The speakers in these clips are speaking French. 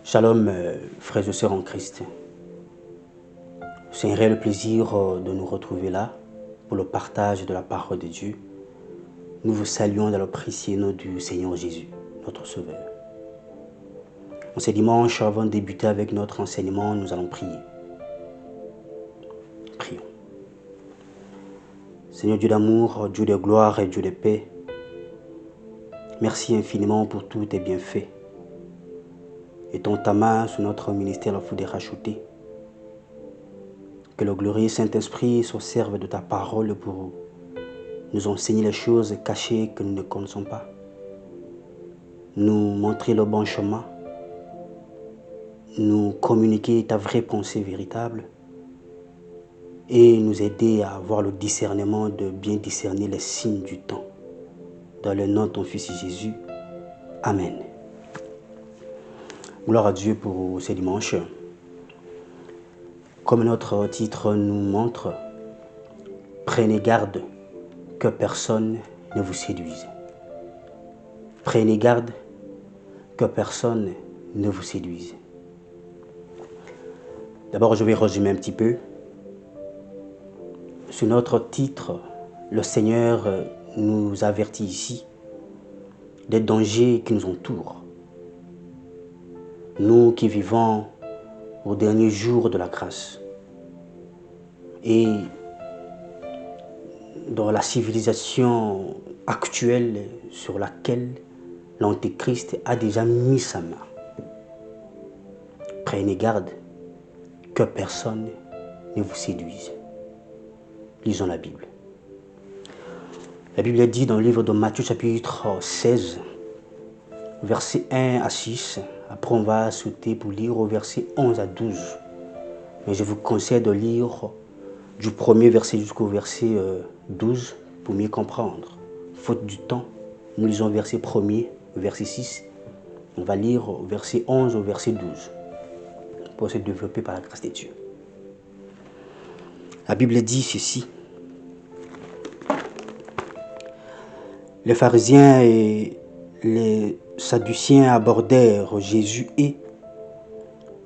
Shalom, frères et sœurs en Christ. C'est un réel plaisir de nous retrouver là pour le partage de la parole de Dieu. Nous vous saluons dans le précieux nom du Seigneur Jésus, notre Sauveur. En ce dimanche, avant de débuter avec notre enseignement, nous allons prier. Prions. Seigneur Dieu d'amour, Dieu de gloire et Dieu de paix, merci infiniment pour tous tes bienfaits. Étends ta main sur notre ministère, la foule des rachetés. Que le glorieux Saint-Esprit se serve de ta parole pour nous enseigner les choses cachées que nous ne connaissons pas. Nous montrer le bon chemin. Nous communiquer ta vraie pensée véritable. Et nous aider à avoir le discernement de bien discerner les signes du temps. Dans le nom de ton Fils Jésus. Amen. Gloire à Dieu pour ce dimanche. Comme notre titre nous montre, prenez garde que personne ne vous séduise. Prenez garde que personne ne vous séduise. D'abord, je vais résumer un petit peu. Sur notre titre, le Seigneur nous avertit ici des dangers qui nous entourent. Nous qui vivons au dernier jour de la grâce et dans la civilisation actuelle sur laquelle l'Antéchrist a déjà mis sa main. Prenez garde que personne ne vous séduise. Lisons la Bible. La Bible dit dans le livre de Matthieu chapitre 16, versets 1 à 6. Après on va sauter pour lire au verset 11 à 12. Mais je vous conseille de lire du premier verset jusqu'au verset 12 pour mieux comprendre. Faute du temps, nous lisons le verset 1er, verset 6. On va lire au verset 11 au verset 12 pour se développer par la grâce de Dieu. La Bible dit ceci. Les pharisiens et les Sadduciens abordèrent Jésus et,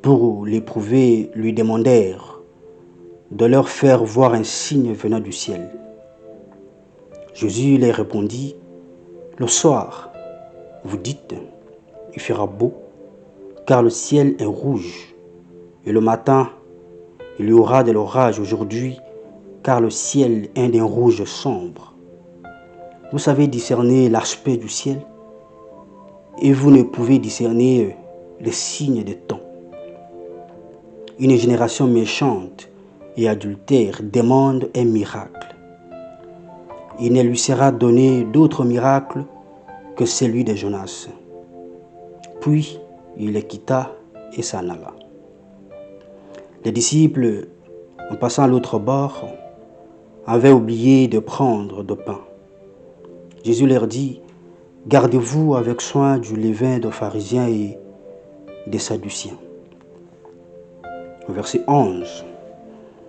pour l'éprouver, lui demandèrent de leur faire voir un signe venant du ciel. Jésus leur répondit, « Le soir, vous dites, il fera beau, car le ciel est rouge, et le matin, il y aura de l'orage aujourd'hui, car le ciel est d'un rouge sombre. Vous savez discerner l'aspect du ciel, et vous ne pouvez discerner les signes des temps. Une génération méchante et adultère demande un miracle. Il ne lui sera donné d'autre miracle que celui de Jonas. Puis il les quitta et s'en alla. Les disciples, en passant à l'autre bord, avaient oublié de prendre de pain. Jésus leur dit, « Gardez-vous avec soin du levain des pharisiens et des sadduciens. » Verset 11.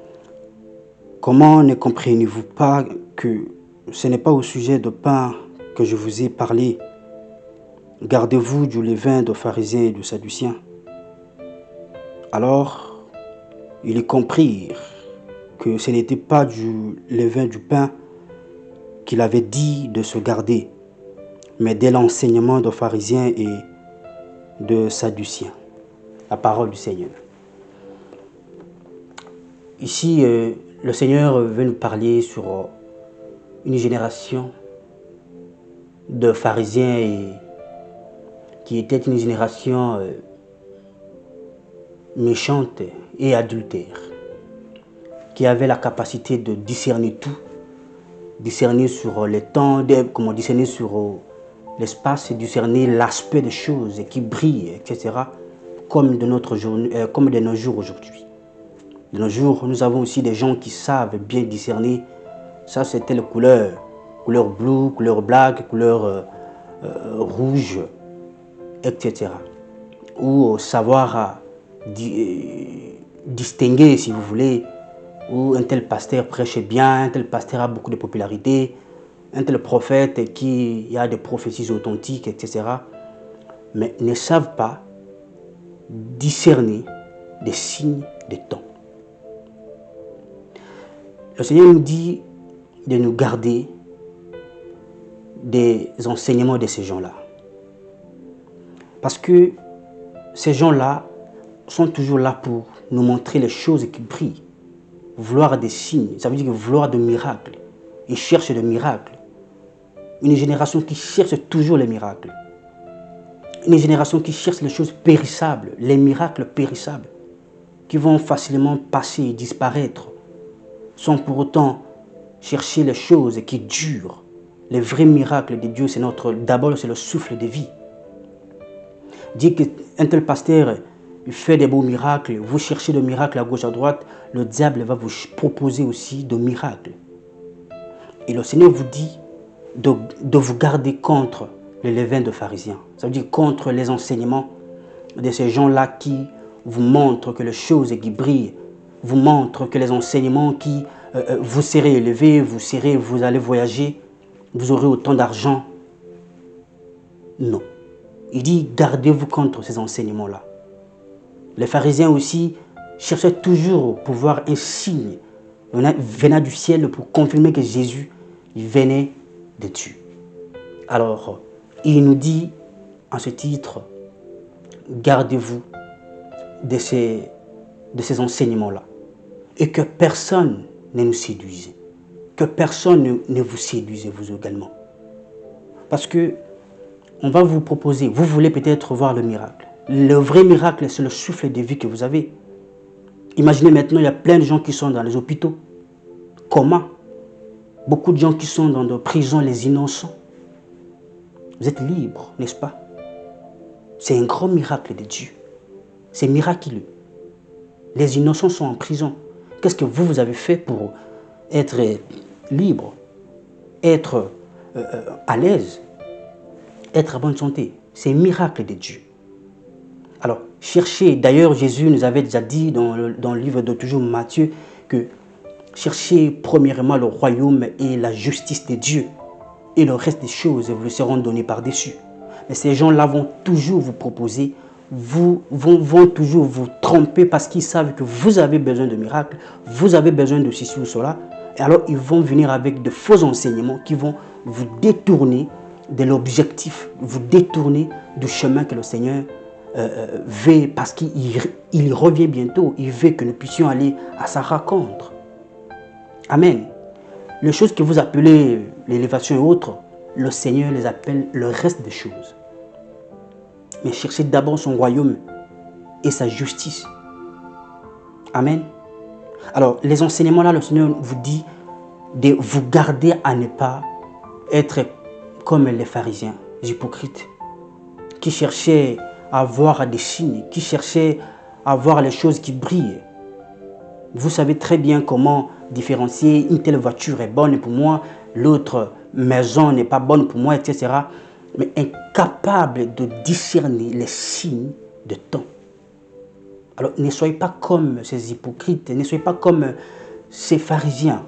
« Comment ne comprenez-vous pas que ce n'est pas au sujet de pain que je vous ai parlé? Gardez-vous du levain des pharisiens et des sadduciens. » Alors, ils comprirent que ce n'était pas du levain du pain qu'il avait dit de se garder, mais de l'enseignement des pharisiens et de Sadduciens. La parole du Seigneur. Ici, le Seigneur veut nous parler sur une génération de pharisiens qui était une génération méchante et adultère, qui avait la capacité de discerner tout, discerner sur les temps, discerner sur l'espace et discerner l'aspect des choses qui brillent, etc. Comme de nos jours aujourd'hui. De nos jours, nous avons aussi des gens qui savent bien discerner. Ça, c'est telle couleur bleue, couleur black, couleur rouge, etc. Ou savoir distinguer, si vous voulez, où un tel pasteur prêche bien, un tel pasteur a beaucoup de popularité, un tel prophète qui a des prophéties authentiques, etc. Mais ne savent pas discerner des signes des temps. Le Seigneur nous dit de nous garder des enseignements de ces gens-là. Parce que ces gens-là sont toujours là pour nous montrer les choses qui brillent. Vouloir des signes, ça veut dire vouloir des miracles. Ils cherchent des miracles. Une génération qui cherche toujours les miracles. Une génération qui cherche les choses périssables, les miracles périssables, qui vont facilement passer et disparaître, sans pour autant chercher les choses qui durent. Les vrais miracles de Dieu, c'est d'abord c'est le souffle de vie. Dit qu'un tel pasteur il fait des beaux miracles, vous cherchez des miracles à gauche, à droite, le diable va vous proposer aussi des miracles. Et le Seigneur vous dit de vous garder contre le levain de pharisiens. Ça veut dire contre les enseignements de ces gens-là qui vous montrent que les choses qui brillent, vous montrent que les enseignements qui vous serez élevé, vous allez voyager, vous aurez autant d'argent. Non. Il dit gardez-vous contre ces enseignements-là. Les pharisiens aussi cherchaient toujours pour voir un signe venant du ciel pour confirmer que Jésus venait de Dieu. Alors, il nous dit en ce titre, gardez-vous de ces enseignements-là. Et que personne ne nous séduise. Que personne ne vous séduise, vous également. Parce que on va vous proposer, vous voulez peut-être voir le miracle. Le vrai miracle, c'est le souffle de vie que vous avez. Imaginez maintenant, il y a plein de gens qui sont dans les hôpitaux. Comment? Beaucoup de gens qui sont dans des prisons, les innocents. Vous êtes libres, n'est-ce pas? C'est un grand miracle de Dieu. C'est miraculeux. Les innocents sont en prison. Qu'est-ce que vous avez fait pour être libre, être à l'aise, être en bonne santé? C'est un miracle de Dieu. Alors, cherchez, d'ailleurs Jésus nous avait déjà dit dans le livre de toujours Matthieu que cherchez premièrement le royaume et la justice de Dieu et le reste des choses vous seront données par-dessus. Mais ces gens-là vont toujours vous proposer, vont toujours vous tromper parce qu'ils savent que vous avez besoin de miracles, vous avez besoin de ceci ou cela. Et alors ils vont venir avec de faux enseignements qui vont vous détourner de l'objectif, vous détourner du chemin que le Seigneur veut, parce qu'il revient bientôt, il veut que nous puissions aller à sa rencontre. Amen. Les choses que vous appelez l'élévation et autres, le Seigneur les appelle le reste des choses. Mais cherchez d'abord son royaume et sa justice. Amen. Alors, les enseignements là, le Seigneur vous dit de vous garder à ne pas être comme les pharisiens, les hypocrites, qui cherchaient à voir des signes, qui cherchaient à voir les choses qui brillent. Vous savez très bien comment différencier une telle voiture est bonne pour moi, l'autre maison n'est pas bonne pour moi, etc. Mais incapable de discerner les signes de temps. Alors ne soyez pas comme ces hypocrites, ne soyez pas comme ces pharisiens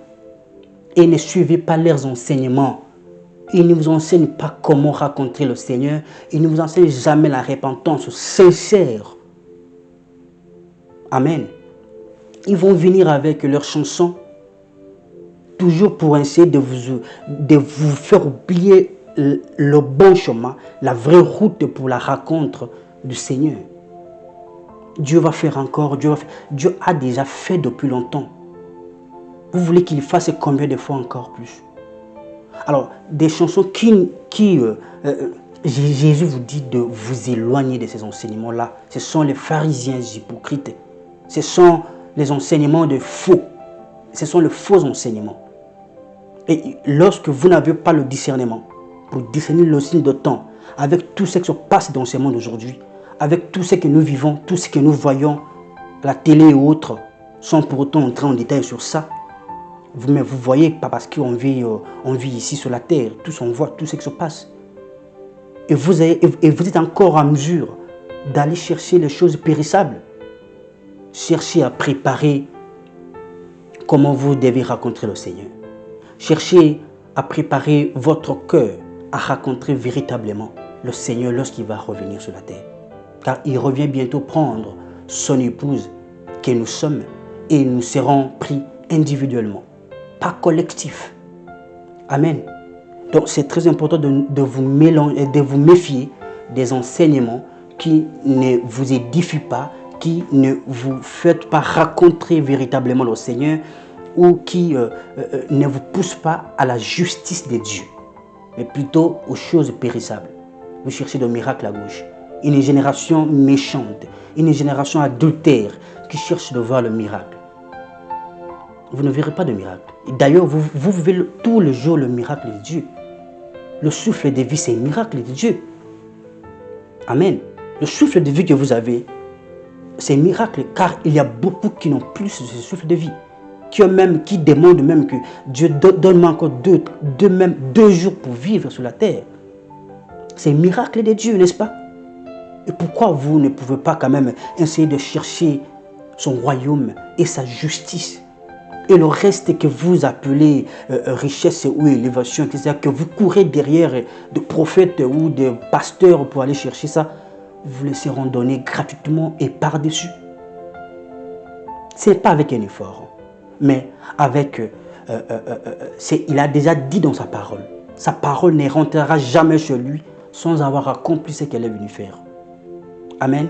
et ne suivez pas leurs enseignements. Ils ne vous enseignent pas comment rencontrer le Seigneur. Ils ne vous enseignent jamais la repentance sincère. Amen. Ils vont venir avec leurs chansons, toujours pour essayer de vous faire oublier le bon chemin, la vraie route pour la rencontre du Seigneur. Dieu va faire encore, Dieu a déjà fait depuis longtemps. Vous voulez qu'il fasse combien de fois encore plus? Alors, des chansons Jésus vous dit de vous éloigner de ces enseignements-là. Ce sont les pharisiens hypocrites. Ce sont les enseignements de faux. Ce sont les faux enseignements. Et lorsque vous n'avez pas le discernement pour discerner le signe de temps, avec tout ce qui se passe dans ce monde aujourd'hui, avec tout ce que nous vivons, tout ce que nous voyons, la télé et autres, sans pour autant entrer en détail sur ça, mais vous voyez, pas parce qu'on vit ici sur la terre, tous on voit tout ce qui se passe. Et vous êtes encore en mesure d'aller chercher les choses périssables. Cherchez à préparer comment vous devez rencontrer le Seigneur. Cherchez à préparer votre cœur à rencontrer véritablement le Seigneur lorsqu'il va revenir sur la terre. car il revient bientôt prendre son épouse que nous sommes et nous serons pris individuellement, pas collectif. Amen. Donc c'est très important de vous méfier des enseignements qui ne vous édifient pas, qui ne vous faites pas rencontrer véritablement le Seigneur ou qui ne vous poussent pas à la justice de Dieu, mais plutôt aux choses périssables. Vous cherchez des miracles à gauche. Une génération méchante, une génération adultère qui cherche de voir le miracle. Vous ne verrez pas de miracle. D'ailleurs, vous vivez tout le jour le miracle de Dieu. Le souffle de vie, c'est un miracle de Dieu. Amen. Le souffle de vie que vous avez, c'est un miracle, car il y a beaucoup qui n'ont plus ce souffle de vie. Qui demandent même que Dieu donne-moi encore deux jours pour vivre sur la terre. C'est un miracle de Dieu, n'est-ce pas? Et pourquoi vous ne pouvez pas quand même essayer de chercher son royaume et sa justice? Et le reste que vous appelez richesse ou élévation, c'est-à-dire que vous courez derrière de prophètes ou de pasteurs pour aller chercher ça, vous les seront donnés gratuitement et par-dessus. Ce n'est pas avec un effort, mais avec... il a déjà dit dans sa parole. Sa parole ne rentrera jamais chez lui sans avoir accompli ce qu'elle est venue faire. Amen.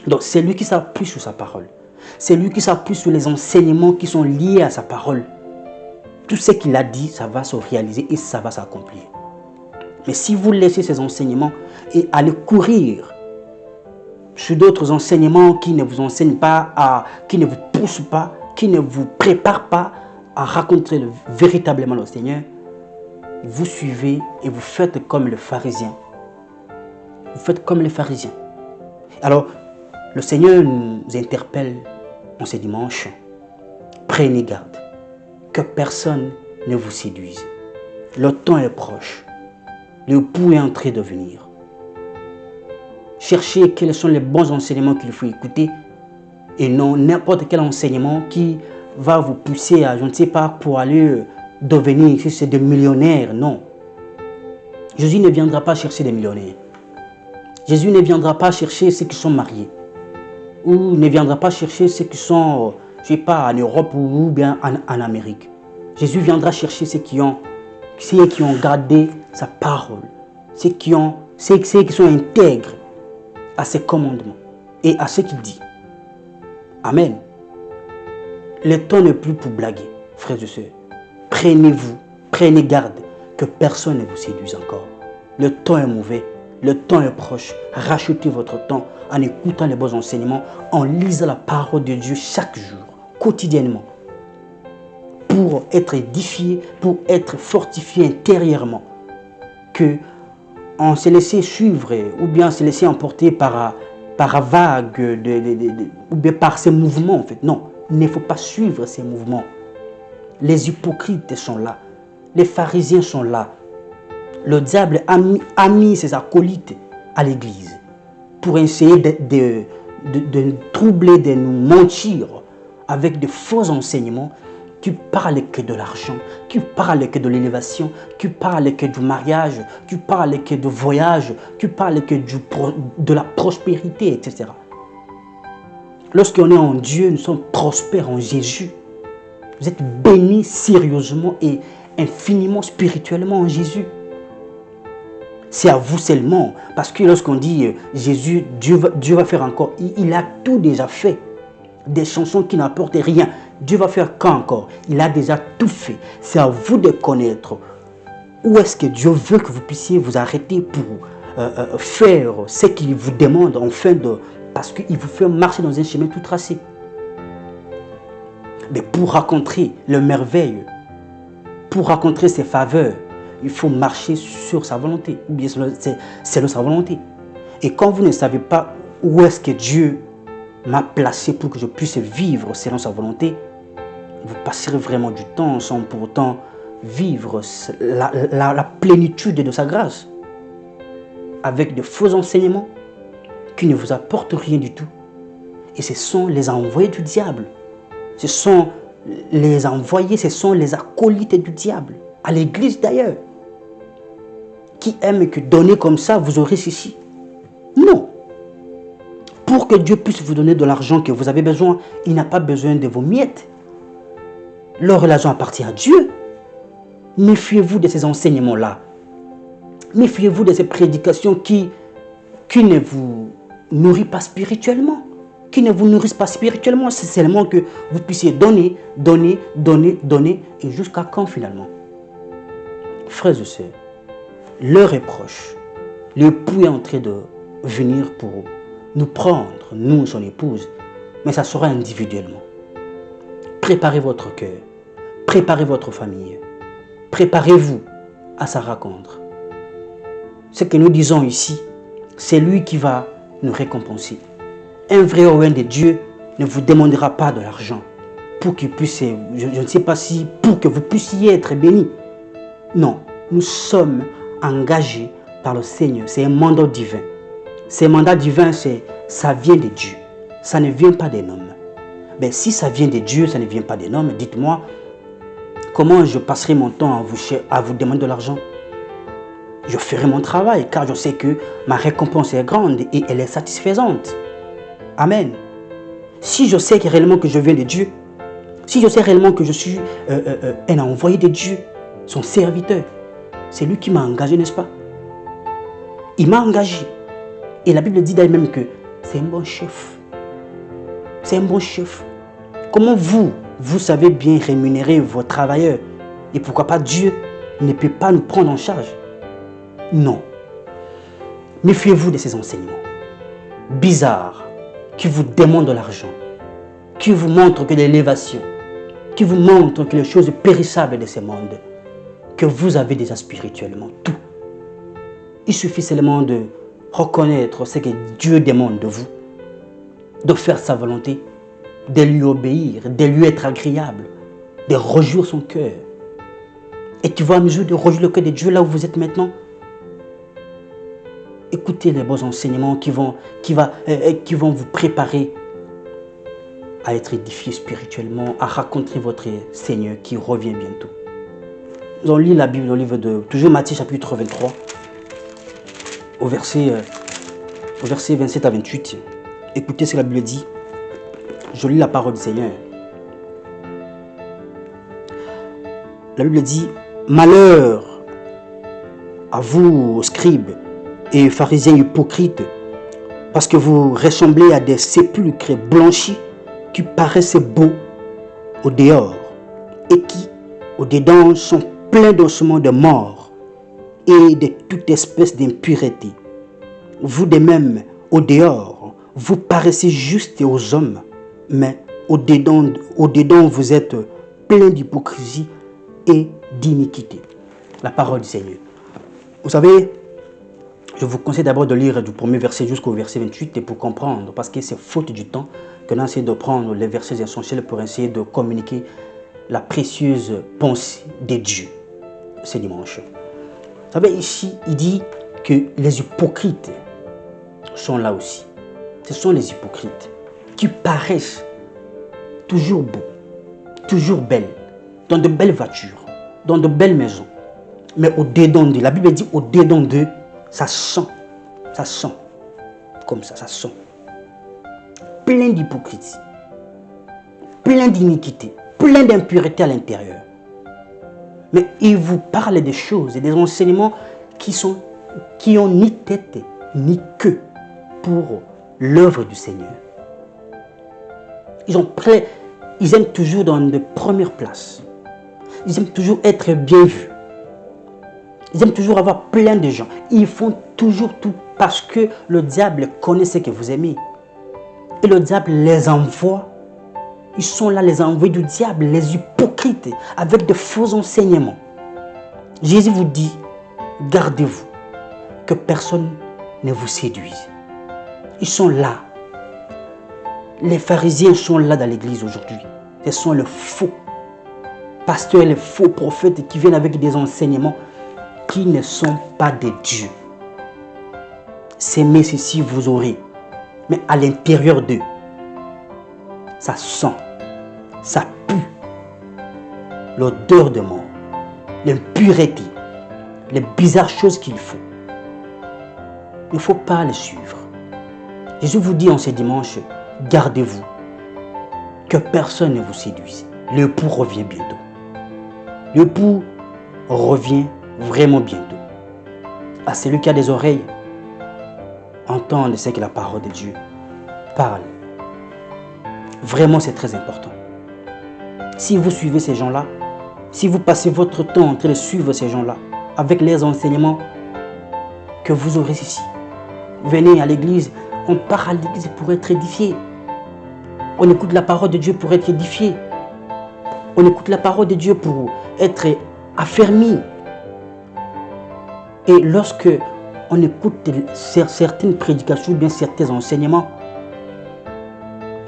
Donc c'est lui qui s'appuie sur sa parole. C'est lui qui s'appuie sur les enseignements qui sont liés à sa parole. Tout ce qu'il a dit, ça va se réaliser et ça va s'accomplir. Mais si vous laissez ces enseignements et allez courir sur d'autres enseignements qui ne vous enseignent pas, qui ne vous poussent pas, qui ne vous préparent pas à rencontrer véritablement le Seigneur, vous suivez et vous faites comme le pharisien. Vous faites comme les pharisiens. Alors, le Seigneur nous interpelle en ce dimanche. Prenez garde que personne ne vous séduise. Le temps est proche. L'époux est en train de venir. Cherchez quels sont les bons enseignements qu'il faut écouter et non n'importe quel enseignement qui va vous pousser à, je ne sais pas, pour aller devenir, si c'est des millionnaires. Non. Jésus ne viendra pas chercher des millionnaires. Jésus ne viendra pas chercher ceux qui sont mariés. Ou ne viendra pas chercher ceux qui sont, je ne sais pas, en Europe ou bien en Amérique. Jésus viendra chercher ceux qui ont gardé sa parole. Ceux qui sont intègres à ses commandements et à ce qu'il dit. Amen. Le temps n'est plus pour blaguer, frères et sœurs. Prenez garde que personne ne vous séduise encore. Le temps est mauvais, le temps est proche. Rachetez votre temps en écoutant les bons enseignements, en lisant la parole de Dieu chaque jour, quotidiennement, pour être édifié, pour être fortifié intérieurement. Que on se laisse suivre ou bien se laisser emporter par vague ou bien par ces mouvements en fait. Non, il ne faut pas suivre ces mouvements. Les hypocrites sont là, les pharisiens sont là. Le diable a mis ses acolytes à l'église pour essayer de troubler, de nous mentir avec de faux enseignements qui parlent que de l'argent, qui parlent que de l'élévation, qui parlent que du mariage, qui parlent que de voyage, qui parlent que de la prospérité, etc. Lorsqu'on est en Dieu, nous sommes prospères en Jésus. Vous êtes bénis sérieusement et infiniment spirituellement en Jésus. C'est à vous seulement. Parce que lorsqu'on dit Jésus, Dieu va faire encore, il a tout déjà fait. Des chansons qui n'apportent rien. Dieu va faire quand encore? Il a déjà tout fait. C'est à vous de connaître où est-ce que Dieu veut que vous puissiez vous arrêter pour faire ce qu'il vous demande parce qu'il vous fait marcher dans un chemin tout tracé. Mais pour rencontrer le merveille, pour rencontrer ses faveurs, il faut marcher sur sa volonté, ou bien selon sa volonté. Et quand vous ne savez pas où est-ce que Dieu m'a placé pour que je puisse vivre selon sa volonté, vous passerez vraiment du temps sans pour autant vivre la plénitude de sa grâce. Avec de faux enseignements qui ne vous apportent rien du tout. Et ce sont les envoyés du diable. Ce sont les envoyés, ce sont les acolytes du diable. À l'église d'ailleurs. Qui aiment que donner comme ça, vous aurez ceci. Non. Pour que Dieu puisse vous donner de l'argent que vous avez besoin, il n'a pas besoin de vos miettes. Leur relation appartient à Dieu. Méfiez-vous de ces enseignements-là. Méfiez-vous de ces prédications qui ne vous nourrissent pas spirituellement. Qui ne vous nourrissent pas spirituellement. C'est seulement que vous puissiez donner, donner, donner, donner. Et jusqu'à quand finalement? Frères et sœurs, l'heure est proche. L'époux est en train de venir pour nous prendre, nous, son épouse. Mais ça sera individuellement. Préparez votre cœur. Préparez votre famille. Préparez-vous à sa rencontre. Ce que nous disons ici, c'est lui qui va nous récompenser. Un vrai ouvrier de Dieu ne vous demandera pas de l'argent pour qu'il puisse, je ne sais pas si, pour que vous puissiez être bénis. Non, nous sommes engagés par le Seigneur. C'est un mandat divin. Ce mandat divin, ça vient de Dieu. Ça ne vient pas d'un homme. Mais si ça vient de Dieu, ça ne vient pas d'un homme, dites-moi, comment je passerai mon temps à vous demander de l'argent? Je ferai mon travail car je sais que ma récompense est grande et elle est satisfaisante. Amen. Si je sais réellement que je viens de Dieu, si je sais réellement que je suis un envoyé de Dieu, son serviteur, c'est lui qui m'a engagé, n'est-ce pas? Il m'a engagé. Et la Bible dit d'elle-même que c'est un bon chef. C'est un bon chef. Comment vous savez bien rémunérer vos travailleurs? Et pourquoi pas Dieu ne peut pas nous prendre en charge? Non. Méfiez-vous de ces enseignements bizarres qui vous demandent de l'argent, qui vous montrent que l'élévation, qui vous montrent que les choses périssables de ce monde, que vous avez déjà spirituellement tout. Il suffit seulement de reconnaître ce que Dieu demande de vous, de faire sa volonté, de lui obéir, de lui être agréable, de réjouir son cœur. Et tu vas à mesure de réjouir le cœur de Dieu là où vous êtes maintenant. Écoutez les bons enseignements qui vont vous préparer à être édifié spirituellement, à rencontrer votre Seigneur qui revient bientôt. Nous allons lire la Bible au livre de toujours Matthieu chapitre 23, au verset 27 à 28. Écoutez ce que la Bible dit. Je lis la parole du Seigneur. La Bible dit: malheur à vous, scribes et pharisiens hypocrites, parce que vous ressemblez à des sépulcres blanchis qui paraissent beaux au dehors et qui, au dedans, sont pleins d'ossements de mort et de toute espèce d'impureté. Vous de même, au dehors, vous paraissez justes aux hommes, mais au dedans vous êtes pleins d'hypocrisie et d'iniquité. La parole du Seigneur. Vous savez, je vous conseille d'abord de lire du premier verset jusqu'au verset 28 et pour comprendre, parce que c'est faute du temps que nous essayons de prendre les versets essentiels pour essayer de communiquer la précieuse pensée de Dieu ce dimanche. Vous savez, ici, il dit que les hypocrites sont là aussi. Ce sont les hypocrites qui paraissent toujours beaux, toujours belles, dans de belles voitures, dans de belles maisons. Mais au-dedans d'eux, la Bible dit au-dedans d'eux, ça sent, comme ça sent. Plein d'hypocrisie, plein d'iniquité, plein d'impureté à l'intérieur. Mais il vous parle des choses et des enseignements qui ont ni tête ni queue pour l'œuvre du Seigneur. Ils aiment toujours dans de premières places. Ils aiment toujours être bien vus. Ils aiment toujours avoir plein de gens. Ils font toujours tout parce que le diable connaît ce que vous aimez. Et le diable les envoie. Ils sont là, les envoyés du diable, les hypocrites, avec de faux enseignements. Jésus vous dit, gardez-vous, que personne ne vous séduise. Ils sont là. Les pharisiens sont là dans l'église aujourd'hui. Ce sont les faux pasteurs, les faux prophètes qui viennent avec des enseignements qui ne sont pas de Dieu. S'aimer ceci, vous aurez. Mais à l'intérieur d'eux, ça sent, ça pue. L'odeur de mort, l'impureté, les bizarres choses qu'il faut. Il ne faut pas les suivre. Jésus vous dit en ce dimanche, gardez-vous, que personne ne vous séduise. L'époux revient bientôt. L'époux revient vraiment bientôt. À celui qui a des oreilles, entendre ce que la parole de Dieu parle. Vraiment, c'est très important. Si vous suivez ces gens-là, si vous passez votre temps en train de suivre ces gens-là, avec les enseignements que vous aurez ici, venez à l'église, on part à l'église pour être édifié. On écoute la parole de Dieu pour être édifié. On écoute la parole de Dieu pour être affermi. Et lorsque on écoute certaines prédications, bien certains enseignements,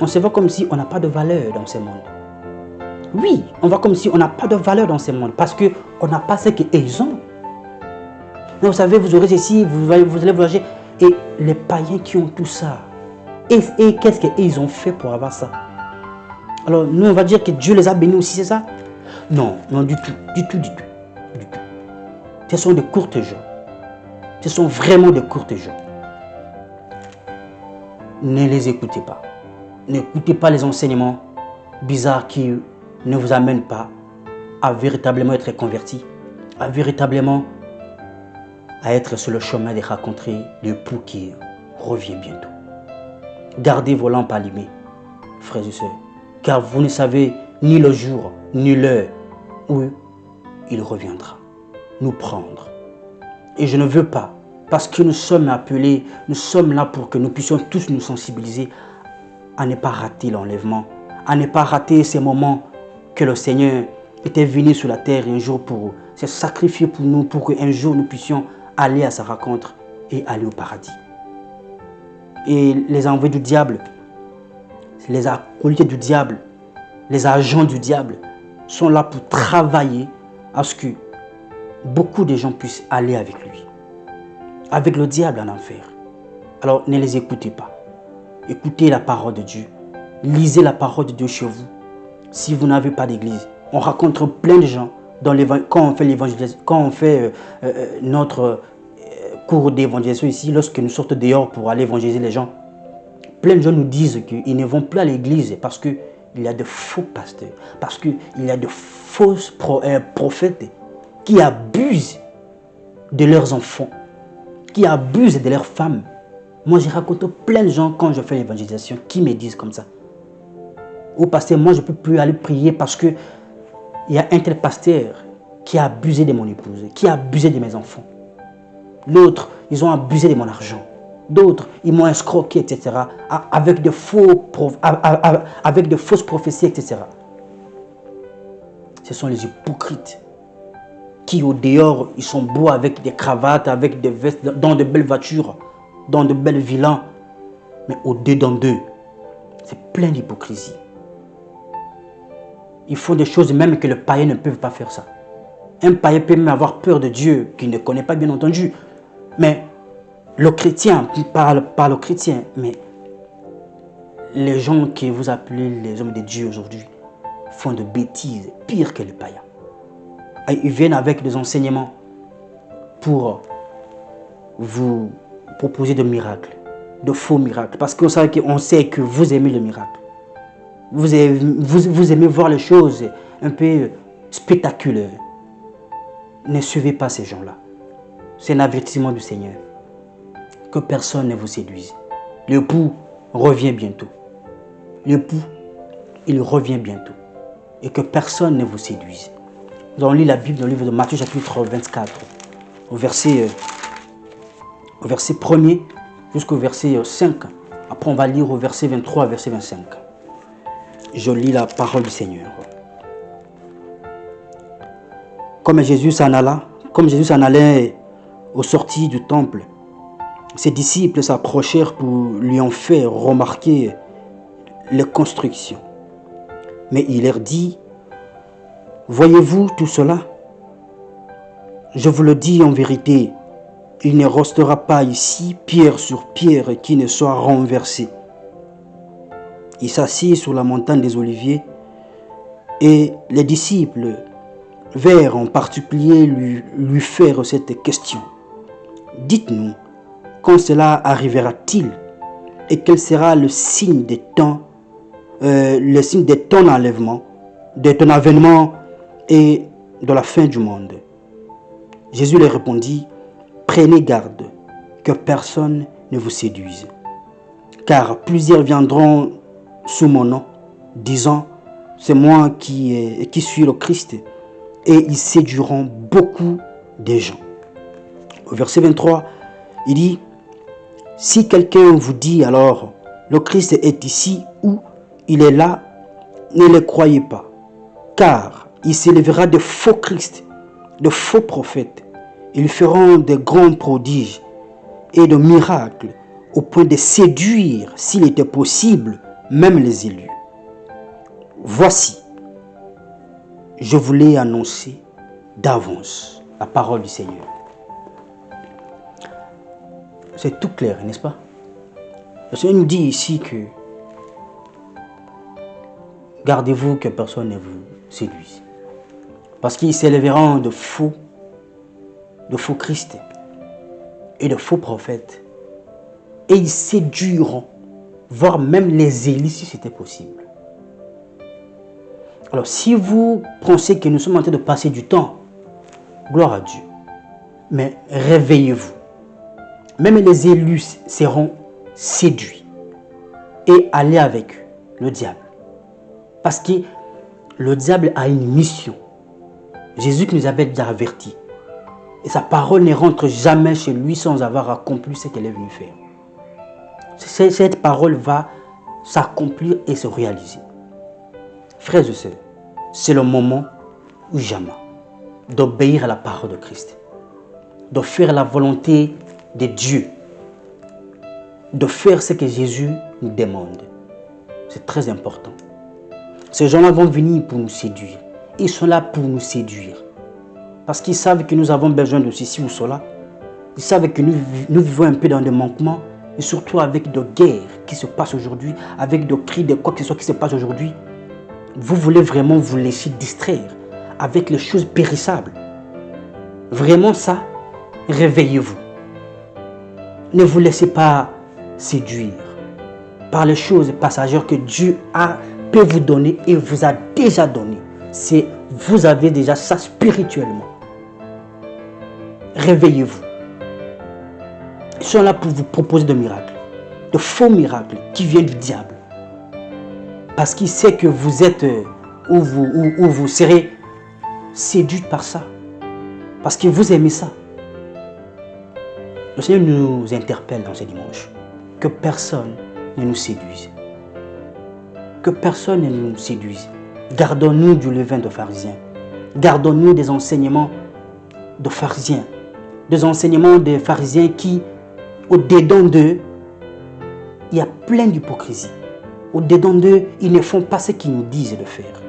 on se voit comme si on n'a pas de valeur dans ce monde. Oui, on voit comme si on n'a pas de valeur dans ce monde parce qu'on n'a pas ce qu'ils ont. Mais vous savez, vous aurez ceci, vous allez voyager. Et les païens qui ont tout ça, et qu'est-ce qu'ils ont fait pour avoir ça? Alors nous, on va dire que Dieu les a bénis aussi, c'est ça? Non, non, du tout. Ce sont de courtes jours. Ce sont vraiment de courtes jours. Ne les écoutez pas. N'écoutez pas les enseignements bizarres qui ne vous amènent pas à véritablement être convertis, à véritablement être sur le chemin de rencontrer l'époux qui revient bientôt. Gardez vos lampes allumées, frères et sœurs, car vous ne savez ni le jour, ni l'heure où il reviendra nous prendre. Et je ne veux pas, parce que nous sommes appelés, nous sommes là pour que nous puissions tous nous sensibiliser à ne pas rater l'enlèvement, à ne pas rater ces moments que le Seigneur était venu sur la terre un jour pour se sacrifier pour nous, pour qu'un jour nous puissions aller à sa rencontre et aller au paradis. Et les envoyés du diable, les acolytes du diable, les agents du diable sont là pour travailler à ce que beaucoup de gens puissent aller avec lui, avec le diable en enfer. Alors ne les écoutez pas. Écoutez la parole de Dieu. Lisez la parole de Dieu chez vous. Si vous n'avez pas d'église, on rencontre plein de gens quand on fait l'évangélisation, quand on fait notre cours d'évangélisation ici, lorsque nous sortons dehors pour aller évangéliser les gens, plein de gens nous disent qu'ils ne vont plus à l'église parce qu'il y a de faux pasteurs, parce qu'il y a de fausses prophètes qui abusent de leurs enfants, qui abusent de leurs femmes. Moi, j'ai rencontré plein de gens quand je fais l'évangélisation qui me disent comme ça. Oh pasteur, moi je ne peux plus aller prier parce que il y a un tel pasteur qui a abusé de mon épouse, qui a abusé de mes enfants. L'autre, ils ont abusé de mon argent. D'autres, ils m'ont escroqué, etc. Avec de fausses prophéties, etc. Ce sont les hypocrites qui au dehors, ils sont beaux avec des cravates, avec des vestes, dans de belles voitures, dans de belles villas. Mais au-dedans d'eux, c'est plein d'hypocrisie. Ils font des choses même que le païen ne peut pas faire ça. Un païen peut même avoir peur de Dieu, qu'il ne connaît pas bien entendu. Mais le chrétien parle au chrétien. Mais les gens que vous appelez les hommes de Dieu aujourd'hui font de bêtises pires que les païens. Et ils viennent avec des enseignements pour vous proposer de miracles, de faux miracles. Parce qu'on sait que vous aimez le miracle. Vous aimez voir les choses un peu spectaculaires. Ne suivez pas ces gens-là. C'est un avertissement du Seigneur. Que personne ne vous séduise. L'époux revient bientôt. L'époux, il revient bientôt. Et que personne ne vous séduise. Nous allons lire la Bible dans le livre de Matthieu chapitre 24, au verset 1er jusqu'au verset 5. Après, on va lire au verset 23 à verset 25. Je lis la parole du Seigneur. Comme Jésus s'en allait aux sorties du temple, ses disciples s'approchèrent pour lui en faire remarquer les constructions. Mais il leur dit, « Voyez-vous tout cela? Je vous le dis en vérité, il ne restera pas ici pierre sur pierre qui ne soit renversée. » Il s'assit sur la montagne des Oliviers et les disciples vinrent en particulier lui faire cette question. « Dites-nous, quand cela arrivera-t-il? et quel sera le signe de ton enlèvement, de ton avènement et de la fin du monde. Jésus leur répondit, prenez garde que personne ne vous séduise, car plusieurs viendront sous mon nom, disant, c'est moi qui suis le Christ, et ils séduiront beaucoup de gens. Au verset 23, il dit, si quelqu'un vous dit alors, le Christ est ici ou il est là, ne le croyez pas, car il s'élèvera de faux Christ, de faux prophètes. Ils feront de grands prodiges et de miracles au point de séduire, s'il était possible, même les élus. Voici, je vous l'ai annoncé d'avance, la parole du Seigneur. C'est tout clair, n'est-ce pas? Le Seigneur nous dit ici que gardez-vous que personne ne vous séduise. Parce qu'ils s'élèveront de faux Christ et de faux prophètes. Et ils séduiront, voire même les élus si c'était possible. Alors si vous pensez que nous sommes en train de passer du temps, gloire à Dieu. Mais réveillez-vous. Même les élus seront séduits et aller avec eux, le diable. Parce que le diable a une mission. Jésus qui nous avait déjà avertis. Et sa parole ne rentre jamais chez lui sans avoir accompli ce qu'elle est venue faire. Cette parole va s'accomplir et se réaliser. Frères et sœurs, c'est le moment ou jamais d'obéir à la parole de Christ, de faire la volonté de Dieu, de faire ce que Jésus nous demande. C'est très important. Ces gens-là vont venir pour nous séduire. Ils sont là pour nous séduire. Parce qu'ils savent que nous avons besoin de ceci ou cela. Ils savent que nous vivons un peu dans des manquements. Et surtout avec des guerres qui se passent aujourd'hui, avec des cris de quoi que ce soit qui se passe aujourd'hui. Vous voulez vraiment vous laisser distraire avec les choses périssables. Vraiment ça, réveillez-vous. Ne vous laissez pas séduire par les choses passagères que Dieu peut vous donner et vous a déjà donné. Vous avez déjà ça spirituellement. Réveillez-vous. Ils sont là pour vous proposer des miracles, de faux miracles qui viennent du diable. Parce qu'il sait que vous êtes où vous serez séduit par ça. Parce que vous aimez ça. Le Seigneur nous interpelle dans ce dimanche. Que personne ne nous séduise. Que personne ne nous séduise. Gardons-nous du levain de pharisiens. Gardons-nous des enseignements de pharisiens. Des enseignements des pharisiens qui, au-dedans d'eux, il y a plein d'hypocrisie. Au-dedans d'eux, ils ne font pas ce qu'ils nous disent de faire.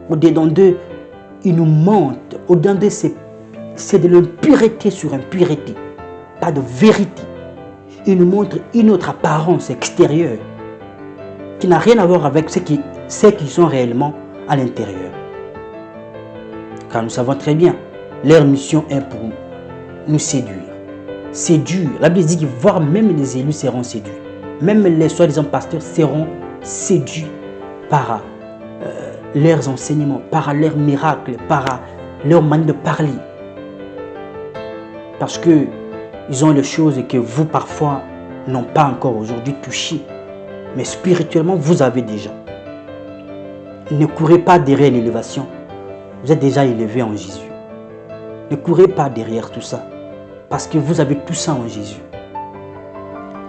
Au-dedans d'eux, ils nous mentent. Au-dedans d'eux, c'est de l'impureté sur impureté. Pas de vérité. Ils nous montrent une autre apparence extérieure qui n'a rien à voir avec ce qu'ils sont réellement à l'intérieur. Car nous savons très bien, leur mission est pour nous séduire. Séduire. La Bible dit que voire même les élus seront séduits. Même les soi-disant pasteurs seront séduits par leurs enseignements, par leurs miracles, par leur manière de parler. Parce que ils ont les choses que vous parfois n'ont pas encore aujourd'hui touchées. Mais spirituellement, vous avez déjà. Ne courez pas derrière l'élévation. Vous êtes déjà élevé en Jésus. Ne courez pas derrière tout ça. Parce que vous avez tout ça en Jésus.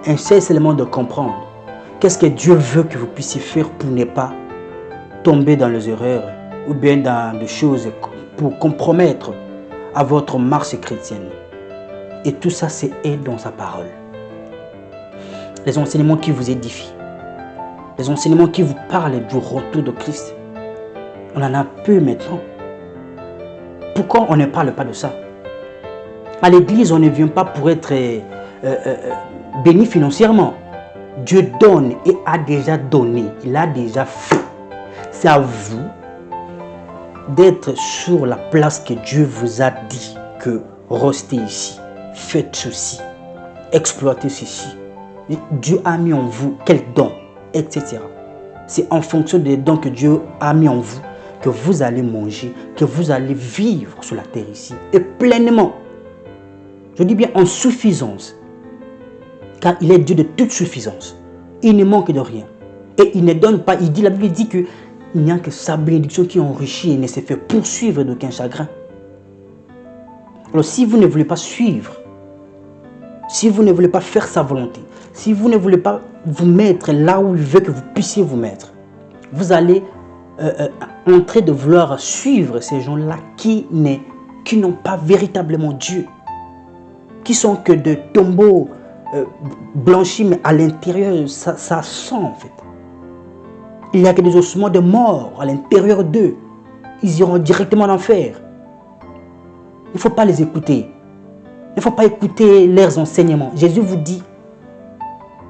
Essayez seulement de comprendre qu'est-ce que Dieu veut que vous puissiez faire pour ne pas tomber dans les erreurs ou bien dans des choses pour compromettre à votre marche chrétienne. Et tout ça, c'est dans sa parole. Les enseignements qui vous édifient. Les enseignements qui vous parlent du retour de Christ. On en a peu maintenant. Pourquoi on ne parle pas de ça? À l'église, on ne vient pas pour être béni financièrement. Dieu donne et a déjà donné. Il a déjà fait. C'est à vous d'être sur la place que Dieu vous a dit que restez ici. Faites ceci. Exploitez ceci. Dieu a mis en vous, quel don, etc. C'est en fonction des dons que Dieu a mis en vous que vous allez manger, que vous allez vivre sur la terre ici, et pleinement. Je dis bien en suffisance, car il est Dieu de toute suffisance. Il ne manque de rien. Et il ne donne pas, la Bible dit qu'il n'y a que sa bénédiction qui enrichit et ne se fait poursuivre d'aucun chagrin. Alors si vous ne voulez pas suivre, si vous ne voulez pas faire sa volonté, si vous ne voulez pas vous mettre là où il veut que vous puissiez vous mettre, vous allez en train de vouloir suivre ces gens-là qui n'ont pas véritablement Dieu, qui sont que de tombeaux blanchis, mais à l'intérieur, ça sent en fait. Il n'y a que des ossements de mort à l'intérieur d'eux. Ils iront directement en enfer. Il ne faut pas les écouter. Il ne faut pas écouter leurs enseignements. Jésus vous dit,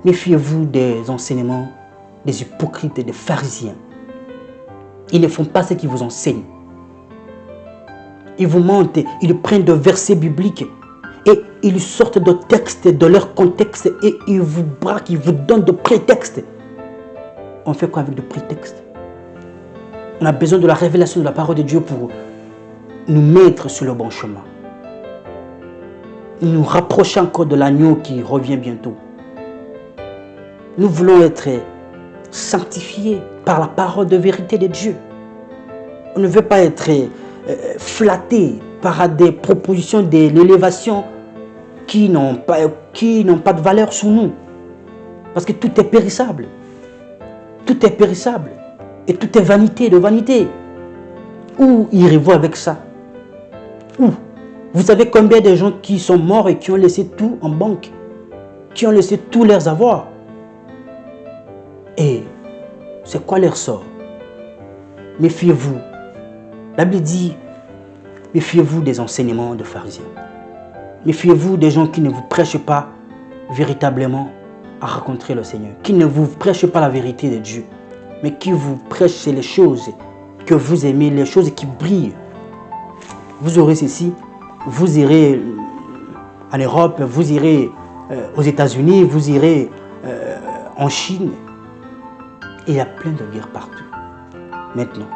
méfiez-vous des enseignements des hypocrites et des pharisiens. Ils ne font pas ce qu'ils vous enseignent. Ils vous mentent, ils prennent des versets bibliques et ils sortent de textes, de leur contexte et ils vous braquent, ils vous donnent de prétextes. On fait quoi avec des prétextes? On a besoin de la révélation de la parole de Dieu pour nous mettre sur le bon chemin. Nous rapprocher encore de l'agneau qui revient bientôt. Nous voulons être sanctifiés par la parole de vérité de Dieu. On ne veut pas être flatté par des propositions de l'élévation qui n'ont pas de valeur sur nous. Parce que tout est périssable. Tout est périssable. Et tout est vanité de vanité. Où irez-vous avec ça? Où? Vous savez combien de gens qui sont morts et qui ont laissé tout en banque? Qui ont laissé tous leurs avoirs? Et c'est quoi leur sort? Méfiez-vous. La Bible dit, méfiez-vous des enseignements de pharisiens. Méfiez-vous des gens qui ne vous prêchent pas véritablement à rencontrer le Seigneur, qui ne vous prêchent pas la vérité de Dieu, mais qui vous prêchent les choses que vous aimez, les choses qui brillent. Vous aurez ceci, vous irez en Europe, vous irez aux États-Unis, vous irez en Chine. Et il y a plein de guerres partout. Maintenant,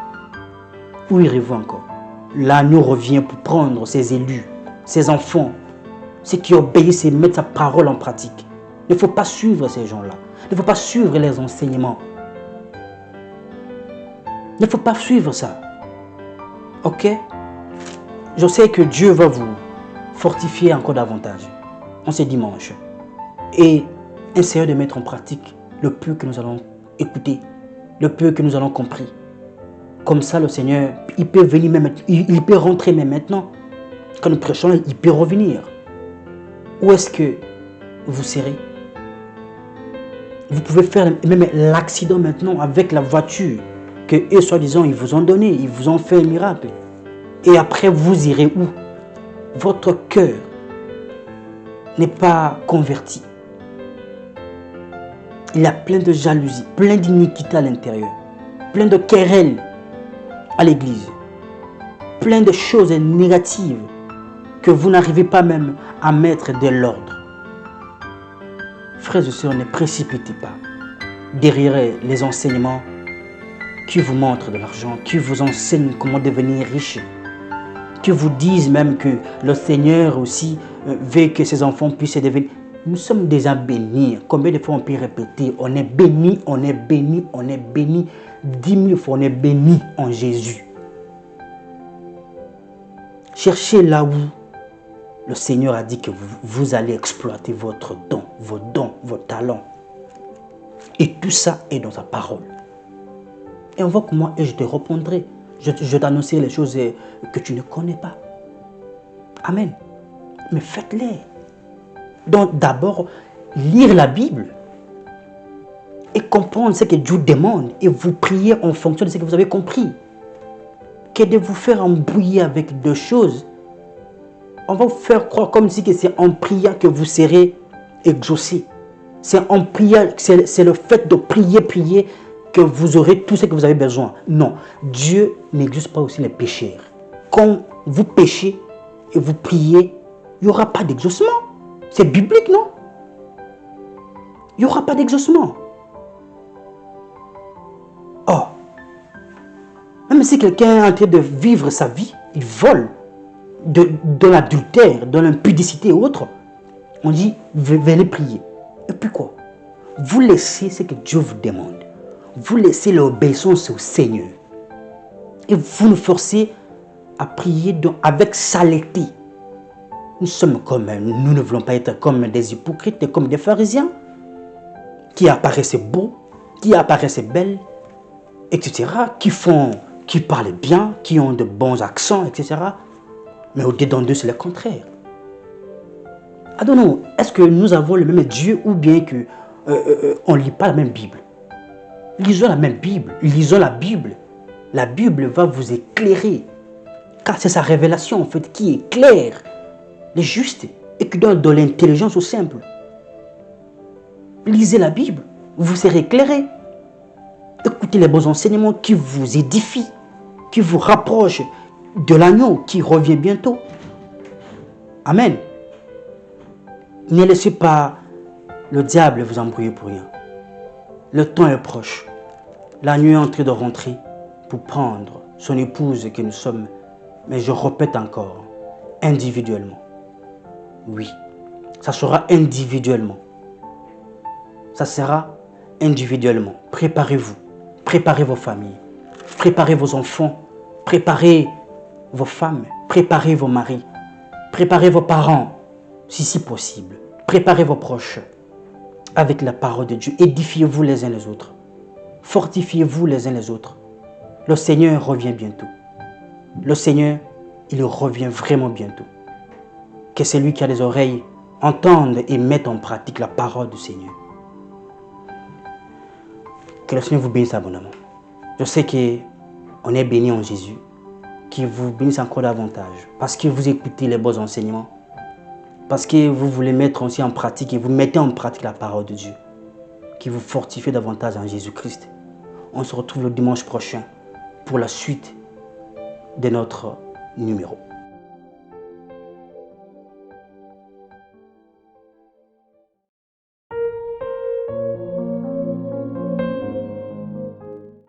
où irez-vous encore? L'agneau revient pour prendre ses élus, ses enfants, ceux qui obéissent et mettent sa parole en pratique. Il ne faut pas suivre ces gens-là. Il ne faut pas suivre les enseignements. Il ne faut pas suivre ça. Ok? Je sais que Dieu va vous fortifier encore davantage en ce dimanche. Et essayez de mettre en pratique le peu que nous allons écouter, le peu que nous allons compris. Comme ça, le Seigneur, il peut venir même, il peut rentrer même maintenant. Quand nous prêchons, il peut revenir. Où est-ce que vous serez? Vous pouvez faire même l'accident maintenant avec la voiture que eux, soi-disant, ils vous ont donné, ils vous ont fait un miracle. Et après, vous irez où? Votre cœur n'est pas converti. Il y a plein de jalousie, plein d'iniquité à l'intérieur, plein de querelles à l'église, plein de choses négatives que vous n'arrivez pas même à mettre de l'ordre. Frères et sœurs, ne précipitez pas derrière les enseignements qui vous montrent de l'argent, qui vous enseignent comment devenir riche, qui vous disent même que le Seigneur aussi veut que ses enfants puissent devenir. Nous sommes déjà bénis. Combien de fois on peut répéter? On est béni, on est béni, on est béni. 10 000 fois on est béni en Jésus. Cherchez là où le Seigneur a dit que vous allez exploiter votre don, vos dons, vos talents. Et tout ça est dans sa parole. Invoque-moi et je te répondrai. Je t'annoncerai les choses que tu ne connais pas. Amen. Mais faites-les. Donc d'abord, lire la Bible et comprendre ce que Dieu demande et vous prier en fonction de ce que vous avez compris. Que de vous faire embrouiller avec deux choses. On va vous faire croire comme si c'est en priant que vous serez exaucé. C'est en priant, c'est le fait de prier que vous aurez tout ce que vous avez besoin. Non, Dieu n'exauce pas aussi les pécheurs. Quand vous péchez et vous priez, il n'y aura pas d'exaucement. C'est biblique, non? Il n'y aura pas d'exaucement. Oh, même si quelqu'un est en train de vivre sa vie, il vole de l'adultère, de l'impudicité et autres, on dit, venez prier. Et puis quoi? Vous laissez ce que Dieu vous demande. Vous laissez l'obéissance au Seigneur. Et vous nous forcez à prier avec saleté. Nous ne voulons pas être comme des hypocrites, comme des pharisiens, qui apparaissent beaux, qui apparaissent belles, etc., qui parlent bien, qui ont de bons accents, etc. Mais au-dedans d'eux, c'est le contraire. Adonnons, est-ce que nous avons le même Dieu ou bien que on ne lit pas la même Bible? Lisons la même Bible, lisons la Bible. La Bible va vous éclairer, car c'est sa révélation en fait qui éclaire les justes et qui donne de l'intelligence aux simples. Lisez la Bible, vous serez éclairé. Écoutez les bons enseignements qui vous édifient, qui vous rapprochent de l'agneau qui revient bientôt. Amen. Ne laissez pas le diable vous embrouiller pour rien. Le temps est proche. L'agneau est en train de rentrer pour prendre son épouse que nous sommes. Mais je répète encore, individuellement. Oui, ça sera individuellement. Ça sera individuellement. Préparez-vous. Préparez vos familles. Préparez vos enfants. Préparez vos femmes. Préparez vos maris. Préparez vos parents, si possible. Préparez vos proches avec la parole de Dieu. Édifiez-vous les uns les autres. Fortifiez-vous les uns les autres. Le Seigneur revient bientôt. Le Seigneur, il revient vraiment bientôt. Que celui qui a des oreilles entende et mette en pratique la parole du Seigneur. Que le Seigneur vous bénisse abondamment. Je sais qu'on est béni en Jésus. Qu'il vous bénisse encore davantage. Parce que vous écoutez les bons enseignements. Parce que vous voulez mettre aussi en pratique et vous mettez en pratique la parole de Dieu. Qui vous fortifie davantage en Jésus-Christ. On se retrouve le dimanche prochain pour la suite de notre numéro.